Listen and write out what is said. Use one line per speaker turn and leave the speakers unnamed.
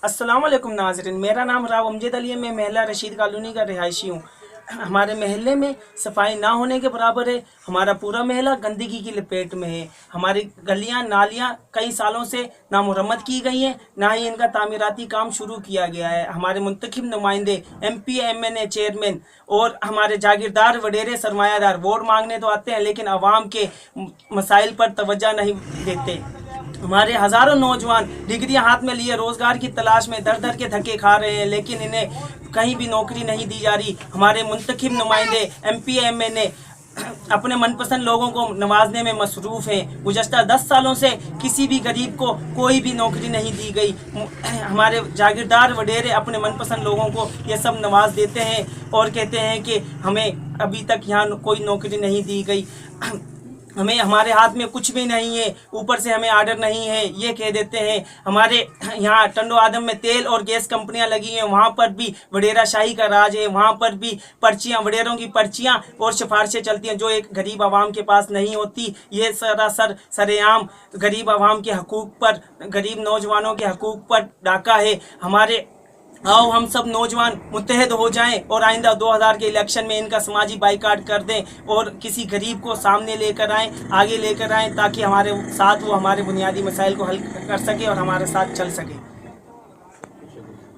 अस्सलाम वालेकुम नाज़रीन, मेरा नाम राव अमजद अली है। मैं महला रशीद कॉलोनी का रिहायशी हूँ। हमारे महल्ले में सफाई ना होने के बराबर है। हमारा पूरा महला गंदगी की लपेट में है। हमारी गलियाँ नालियाँ कई सालों से ना मुरम्मत की गई हैं, ना ही इनका तामीराती काम शुरू किया गया है। हमारे मुंतखब नुमाइंदे MP MNA चेयरमैन और हमारे जागीरदार वडेरे सरमायादार वोट मांगने तो आते हैं, लेकिन आवाम के मसाइल पर तवज्जो नहीं देते। हमारे हज़ारों नौजवान डिग्रियां हाथ में लिए रोज़गार की तलाश में दर दर के धक्के खा रहे हैं, लेकिन इन्हें कहीं भी नौकरी नहीं दी जा रही। हमारे मुंतखब नुमाइंदे MP MNA अपने मनपसंद लोगों को नवाजने में मसरूफ़ हैं। गुज़श्ता 10 सालों से किसी भी गरीब को कोई भी नौकरी नहीं दी गई। हमारे जागीरदार वडेरे अपने मनपसंद लोगों को ये सब नवाज देते हैं और कहते हैं कि हमें अभी तक यहाँ कोई नौकरी नहीं दी गई, हमें हमारे हाथ में कुछ भी नहीं है, ऊपर से हमें आर्डर नहीं है, ये कह देते हैं। हमारे यहाँ टंडो आदम में तेल और गैस कंपनियां लगी हैं, वहाँ पर भी वडेरा शाही का राज है। वहाँ पर भी पर्चियाँ, वडेरों की पर्चियाँ और सिफारिशें चलती हैं जो एक गरीब आवाम के पास नहीं होती। ये सरासर सरेआम गरीब आवाम के हकूक़ पर, गरीब नौजवानों के हकूक़ पर डाका है। हमारे आओ हम सब नौजवान मुत्तहद हो जाएं और आइंदा 2000 के इलेक्शन में इनका समाजी बाइकाट कर दें और किसी गरीब को सामने लेकर आएं, आगे लेकर आएं, ताकि हमारे साथ वो हमारे बुनियादी मसाइल को हल कर सके और हमारे साथ चल सके।